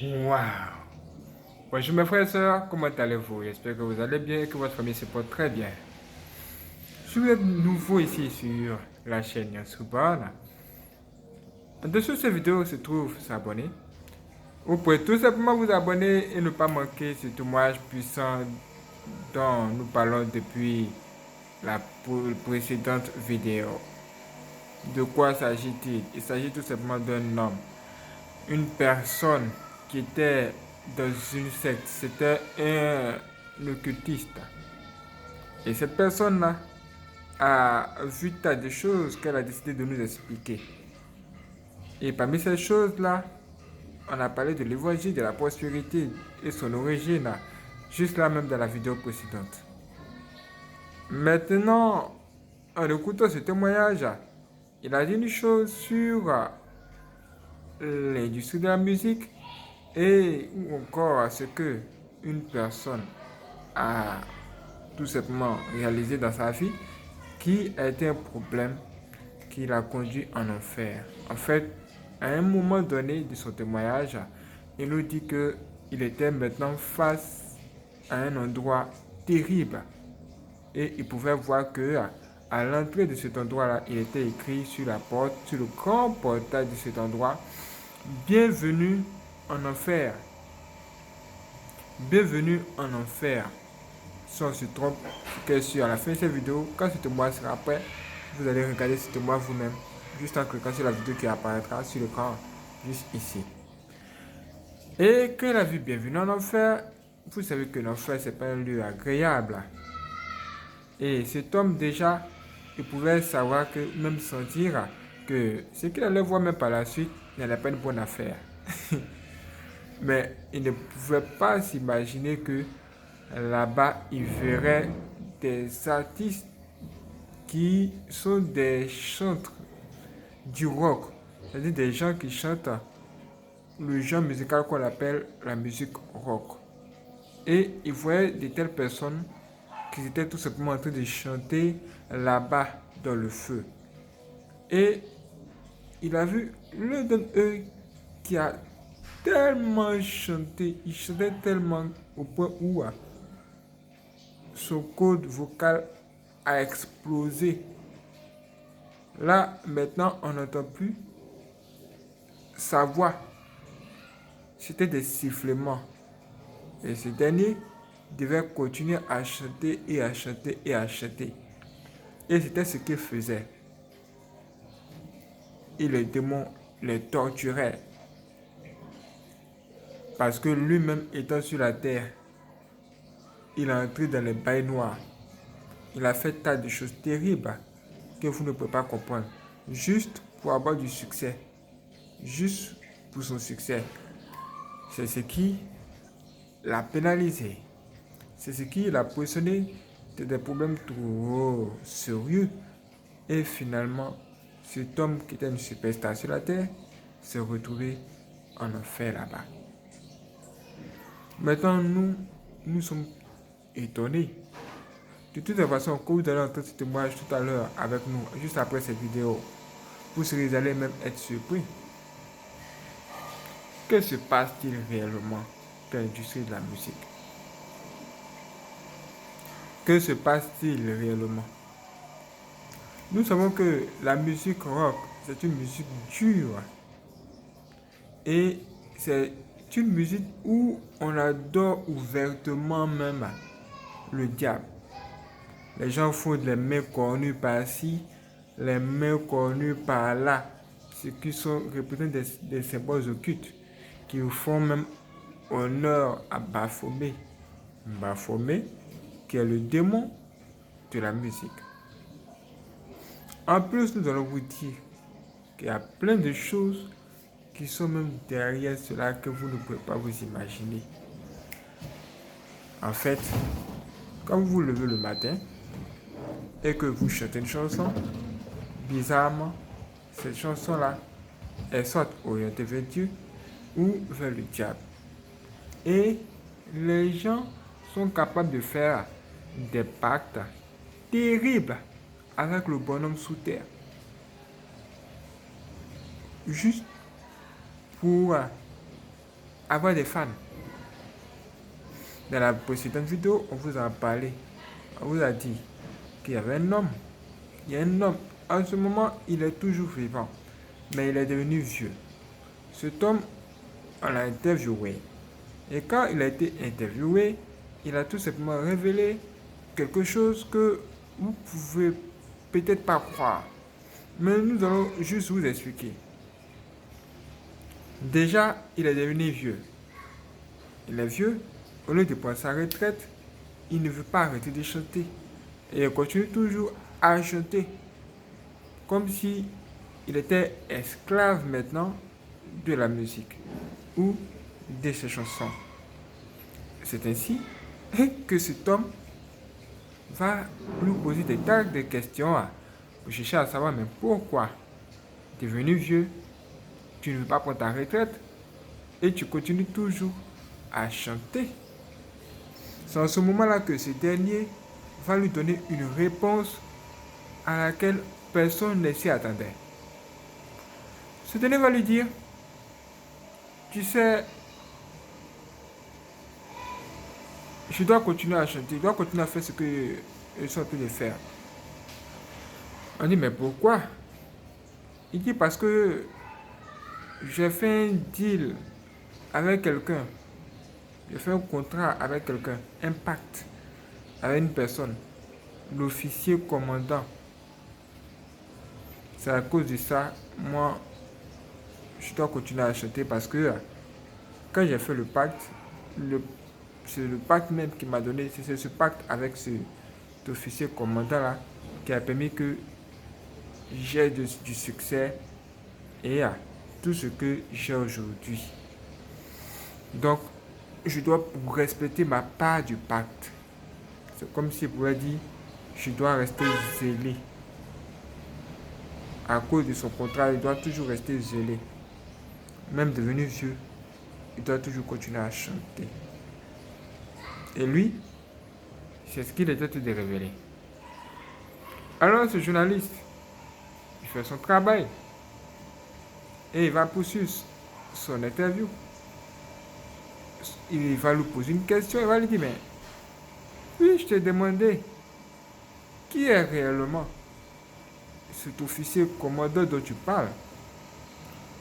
Waouh! Bonjour mes frères et sœurs, comment allez-vous? J'espère que vous allez bien et que votre famille se porte très bien. Si vous êtes nouveau ici sur la chaîne Yansubana, en dessous de cette vidéo se trouve s'abonner. Vous pouvez tout simplement vous abonner et ne pas manquer ce témoignage puissant dont nous parlons depuis la précédente vidéo. De quoi s'agit-il? Il s'agit tout simplement d'un homme, une personne qui était dans une secte. C'était un occultiste. Et cette personne-là a vu tas de choses qu'elle a décidé de nous expliquer. Et parmi ces choses-là, on a parlé de l'évangile, de la prospérité et son origine, juste là même dans la vidéo précédente. Maintenant, en écoutant ce témoignage, il a dit une chose sur l'industrie de la musique et ou encore ce que une personne a tout simplement réalisé dans sa vie qui a été un problème qui l'a conduit en enfer. En fait, à un moment donné de son témoignage, il nous dit que il était maintenant face à un endroit terrible et il pouvait voir que à l'entrée de cet endroit-là, il était écrit sur la porte, sur le grand portail de cet endroit, bienvenue en enfer. Bienvenue en enfer. Si on se trompe, que sur à la fin de cette vidéo, quand ce témoignage sera prêt, vous allez regarder ce témoignage vous-même, juste en cliquant sur la vidéo qui apparaîtra sur l'écran, juste ici. Et quand il a vu bienvenue en enfer, vous savez que l'enfer, c'est pas un lieu agréable. Et cet homme, déjà, il pouvait savoir que, même sentir que ce qu'il allait voir même par la suite n'allait pas une bonne affaire. Mais il ne pouvait pas s'imaginer que là-bas, il verrait des artistes qui sont des chantres du rock, c'est-à-dire des gens qui chantent le genre musical qu'on appelle la musique rock. Et il voyait de telles personnes qui étaient tout simplement en train de chanter là-bas dans le feu. Et il a vu l'un d'eux qui a tellement chanté, il chantait tellement au point où son code vocal a explosé. Là, maintenant, on n'entend plus sa voix. C'était des sifflements. Et ce dernier devait continuer à chanter et à chanter et à chanter. Et c'était ce qu'il faisait. Et les démons les torturaient. Parce que lui-même étant sur la terre, il est entré dans les bails noirs. Il a fait tas de choses terribles que vous ne pouvez pas comprendre. Juste pour avoir du succès. Juste pour son succès. C'est ce qui l'a pénalisé. C'est ce qui l'a positionné de des problèmes trop sérieux. Et finalement, cet homme qui était une superstar sur la terre s'est retrouvé en enfer là-bas. Maintenant, nous sommes étonnés. De toute façon, quand vous allez entendre ce témoignage tout à l'heure avec nous, juste après cette vidéo, vous allez même être surpris. Que se passe-t-il réellement dans l'industrie de la musique? Que se passe-t-il réellement? Nous savons que la musique rock, c'est une musique dure. Et c'est une musique où on adore ouvertement même le diable. Les gens font les mains cornues par-ci, les mains cornues par-là, ce qui sont représentent des symboles occultes qui font même honneur à Baphomet. Baphomet, qui est le démon de la musique. En plus, nous allons vous dire qu'il y a plein de choses qui sont même derrière cela que vous ne pouvez pas vous imaginer. En fait, quand vous vous levez le matin et que vous chantez une chanson, bizarrement, cette chanson-là, elle soit orientée vers Dieu ou vers le diable. Et les gens sont capables de faire des pactes terribles avec le bonhomme sous terre. Juste pour avoir des fans. Dans la précédente vidéo, on vous en a parlé. On vous a dit qu'il y avait un homme. Il y a un homme. En ce moment, il est toujours vivant. Mais il est devenu vieux. Cet homme, on l'a interviewé. Et quand il a été interviewé, il a tout simplement révélé quelque chose que vous pouvez peut-être pas croire. Mais nous allons juste vous expliquer. Déjà, il est devenu vieux. Il est vieux. Au lieu de prendre sa retraite, il ne veut pas arrêter de chanter. Et il continue toujours à chanter. Comme si il était esclave maintenant de la musique ou de ses chansons. C'est ainsi que cet homme va lui poser des tas de questions pour chercher à savoir mais pourquoi tu es devenu vieux, tu ne veux pas prendre ta retraite et tu continues toujours à chanter. C'est en ce moment-là que ce dernier va lui donner une réponse à laquelle personne ne s'y attendait. Ce dernier va lui dire, tu sais, je dois continuer à chanter, je dois continuer à faire ce que je suis en train de faire. On dit, mais pourquoi? Il dit, parce que j'ai fait un deal avec quelqu'un, j'ai fait un contrat avec quelqu'un, un pacte avec une personne, l'officier commandant. C'est à cause de ça, moi, je dois continuer à chanter parce que quand j'ai fait le pacte, c'est le pacte même qui m'a donné, c'est ce pacte avec cet officier commandant là qui a permis que j'ai du succès et tout ce que j'ai aujourd'hui. Donc, je dois respecter ma part du pacte. C'est comme si vous pouvait dire, je dois rester zélé. À cause de son contrat, il doit toujours rester zélé. Même devenu vieux, il doit toujours continuer à chanter. Et lui, c'est ce qu'il était en train de révéler. Alors ce journaliste, il fait son travail et il va poursuivre son interview. Il va lui poser une question, il va lui dire, mais puis-je te demander qui est réellement cet officier commandant dont tu parles?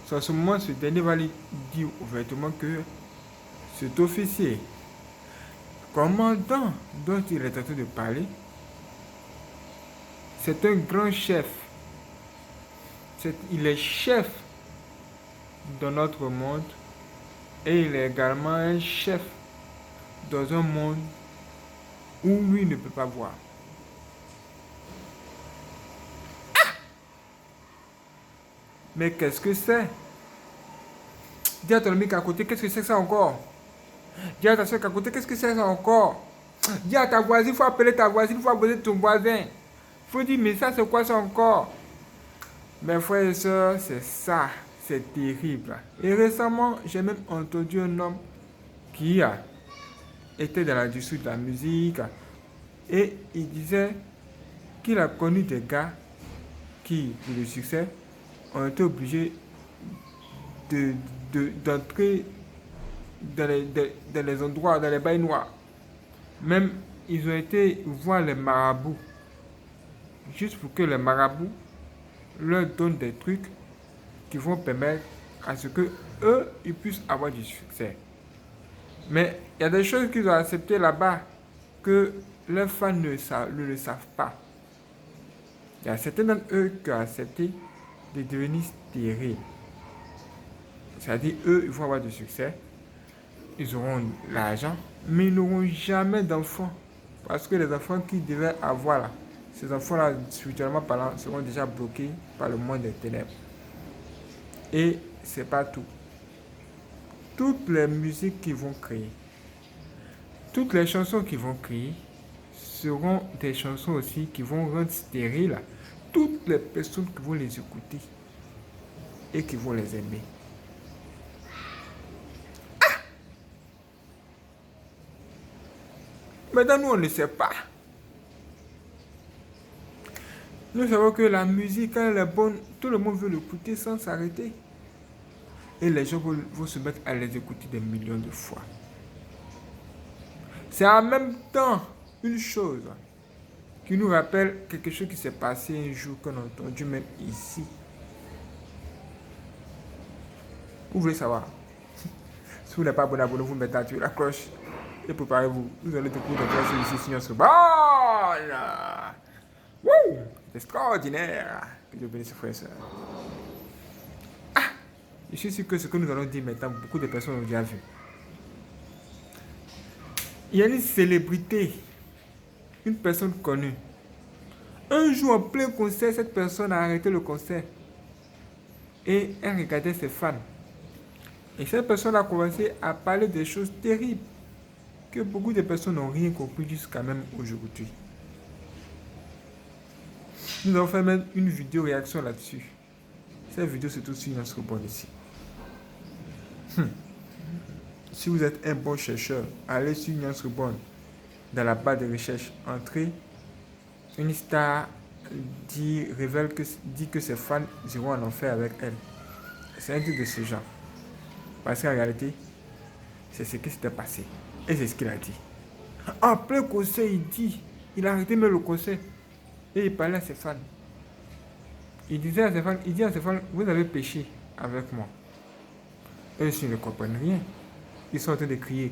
C'est à ce moment, ce dernier va lui dire ouvertement que cet officier commandant dont il est en train de parler, c'est un grand chef. Il est chef dans notre monde et il est également un chef dans un monde où lui ne peut pas voir. Mais qu'est-ce que c'est? Dis à ton ami qu'à côté, qu'est-ce que c'est ça encore? Dis à ta soeur qu'à côté, qu'est-ce que c'est ça encore? Dis à ta voisine, il faut appeler ta voisine, il faut appeler ton voisin. Il faut dire, mais ça c'est quoi ça encore? Mes frères et sœurs, c'est ça, c'est terrible. Et récemment, j'ai même entendu un homme qui était dans l'industrie de la musique et il disait qu'il a connu des gars qui, pour le succès, ont été obligés d'entrer dans les endroits, dans les bails noirs. Même, ils ont été voir les marabouts, juste pour que les marabouts leur donnent des trucs qui vont permettre à ce que eux, ils puissent avoir du succès. Mais il y a des choses qu'ils ont acceptées là-bas que leurs fans ne le savent pas. Il y a certains d'entre eux qui ont accepté de devenir stériles. C'est-à-dire, eux, ils vont avoir du succès, ils auront l'argent, mais ils n'auront jamais d'enfants. Parce que les enfants qu'ils devaient avoir là, ces enfants-là, spirituellement parlant, seront déjà bloqués par le monde des ténèbres. Et c'est pas tout. Toutes les musiques qu'ils vont créer, toutes les chansons qu'ils vont créer, seront des chansons aussi qui vont rendre stériles toutes les personnes qui vont les écouter et qui vont les aimer. Maintenant, nous, on ne sait pas. Nous savons que la musique, quand elle est bonne, tout le monde veut l'écouter sans s'arrêter. Et les gens vont se mettre à les écouter des millions de fois. C'est en même temps une chose qui nous rappelle quelque chose qui s'est passé un jour qu'on a entendu même ici. Vous voulez savoir? Si vous n'êtes pas abonné, abonnez-vous maintenant, activez la cloche et préparez-vous. Nous allons découvrir des choses ici sur notre bonne. Wouh! C'est extraordinaire. Que Dieu bénisse, frères et sœurs. Je suis sûr que ce que nous allons dire maintenant, beaucoup de personnes ont déjà vu. Il y a une célébrité, une personne connue. Un jour, en plein concert, cette personne a arrêté le concert. Et elle regardait ses fans. Et cette personne a commencé à parler des choses terribles que beaucoup de personnes n'ont rien compris jusqu'à même aujourd'hui. Nous allons faire même une vidéo réaction là-dessus. Cette vidéo se trouve sur notre board ici. Si vous êtes un bon chercheur, allez sur notre board. Dans la barre de recherche, entrez. Une star dit que ses fans iront en enfer avec elle. C'est un truc de ce genre. Parce qu'en réalité, c'est ce qui s'était passé. Et c'est ce qu'il a dit. En plein concert, il a arrêté même le concert. Et il parlait à ses fans. Il dit à ses fans, vous avez péché avec moi. Eux, ils ne comprennent rien. Ils sont en train de crier.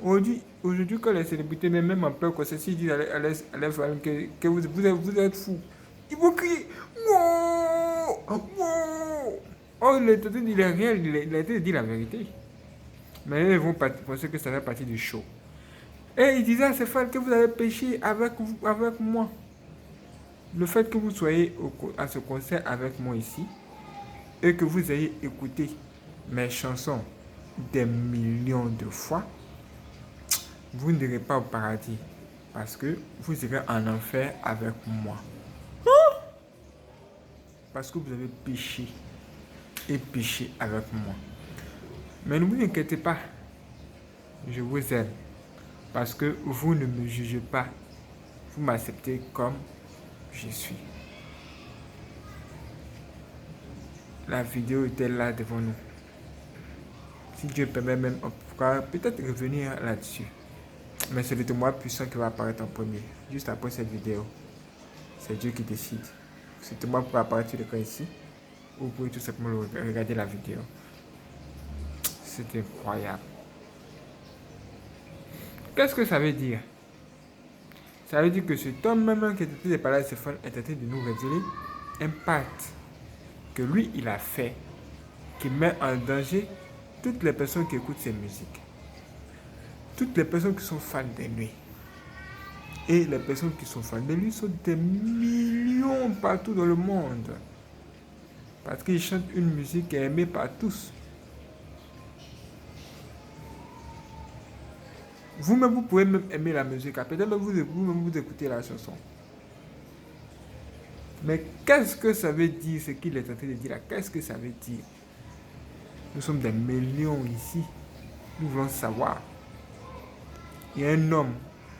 Aujourd'hui, quand les célébrités, même en plein concert, s'ils disent à leurs fans que vous êtes fous, ils vont crier. Oh, il a été dit le réel, il a été dit la vérité. Mais ils vont penser que ça fait partie du show. Et il disait à ses fans que vous avez péché avec moi. Le fait que vous soyez à ce concert avec moi ici et que vous ayez écouté mes chansons des millions de fois, vous n'irez pas au paradis parce que vous irez en enfer avec moi. Parce que vous avez péché et péché avec moi. Mais ne vous inquiétez pas, je vous aime parce que vous ne me jugez pas, vous m'acceptez comme je suis. La vidéo était là devant nous. Si Dieu permet même, on pourra peut-être revenir là-dessus. Mais c'est le témoin puissant qui va apparaître en premier, juste après cette vidéo. C'est Dieu qui décide. Ce témoin pourra apparaître sur l'écran ici, ou vous pouvez tout simplement regarder la vidéo. C'est incroyable. Qu'est-ce que ça veut dire? Ça veut dire que cet homme même qui était de parler à ses fans est en train de nous révéler un pacte que lui il a fait, qui met en danger toutes les personnes qui écoutent ses musiques, toutes les personnes qui sont fans de lui. Et les personnes qui sont fans de lui sont des millions partout dans le monde. Parce qu'il chante une musique qui est aimée par tous. Vous-même, vous pouvez même aimer la musique. Peut-être même vous écoutez la chanson. Mais qu'est-ce que ça veut dire ce qu'il est en train de dire là? Qu'est-ce que ça veut dire? Nous sommes des millions ici. Nous voulons savoir. Il y a un homme,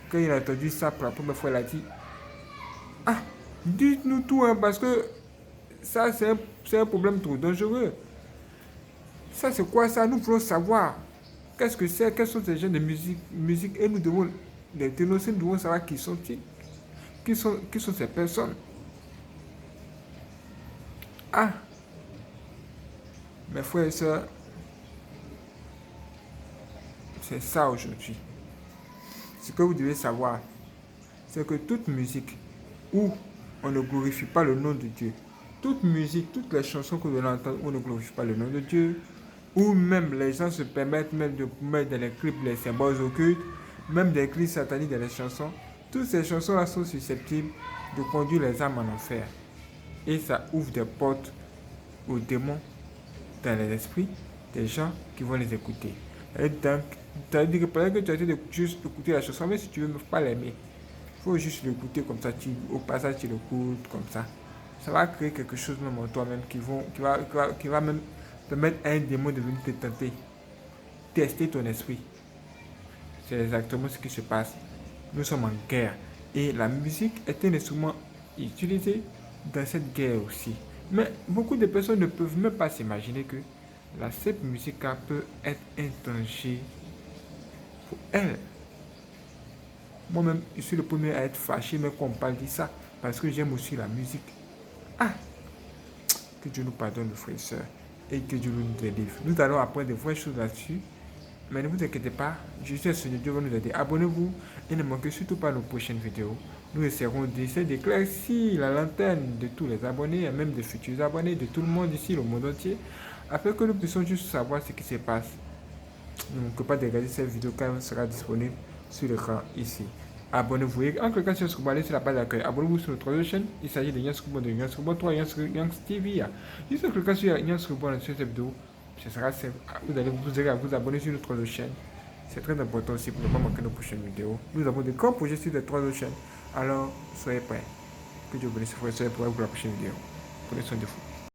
quand il a entendu ça pour la première fois, il a dit, ah, dites-nous tout, hein, parce que ça, c'est un problème trop dangereux. Ça, c'est quoi ça? Nous voulons savoir. Qu'est-ce que c'est? Quels sont ces genres de musique? Et nous devons les dénoncer, nous devons savoir qui sont-ils. Qui sont ces personnes? Ah, mes frères et sœurs, c'est ça aujourd'hui. Ce que vous devez savoir, c'est que toute musique où on ne glorifie pas le nom de Dieu, toute musique, toutes les chansons que vous allez entendre où on ne glorifie pas le nom de Dieu, où même les gens se permettent même de mettre dans les clips les symboles occultes, même des clips sataniques dans les chansons, toutes ces chansons-là sont susceptibles de conduire les âmes en enfer. Et ça ouvre des portes aux démons dans les esprits des gens qui vont les écouter. Et donc, c'est-à-dire que pendant que tu as été de juste écouter la chanson, même si tu ne veux pas l'aimer, il faut juste l'écouter comme ça, au passage tu l'écoutes comme ça. Ça va créer quelque chose même en toi-même qui va même permettre à un démon de venir te tenter, tester ton esprit. C'est exactement ce qui se passe. Nous sommes en guerre et la musique est un instrument utilisé dans cette guerre aussi. Mais beaucoup de personnes ne peuvent même pas s'imaginer que la simple musique peut être un danger pour elles. Moi-même, je suis le premier à être fâché, mais qu'on parle de ça, parce que j'aime aussi la musique. Ah, que Dieu nous pardonne, le frère et soeur, et que Dieu nous délivre. Nous allons apprendre de vraies choses là-dessus. Mais ne vous inquiétez pas, je suis Seigneur, Dieu va nous aider. Abonnez-vous et ne manquez surtout pas nos prochaines vidéos. Nous essaierons d'essayer d'éclaircir la lanterne de tous les abonnés et même des futurs abonnés de tout le monde ici, le monde entier, afin que nous puissions juste savoir ce qui se passe. Ne manquez pas de regarder cette vidéo quand elle sera disponible sur l'écran ici. Abonnez-vous. Et en cliquant sur Scoobo, allez sur la page d'accueil. Abonnez-vous sur notre chaîne. Il s'agit de Yann Scoobo, de Yann Scoobo 3, Yann TV. Juste en cliquant sur Yann Scoobo sur cette vidéo, ce sera simple. Vous allez vous abonner sur notre chaîne. C'est très important aussi pour ne pas manquer nos prochaines vidéos. Nous avons des grands projets sur les 3 autres chaînes. Alors, soyez prêts. Que Dieu bénisse vos frères et sœurs pour la prochaine vidéo. Prenez soin de vous.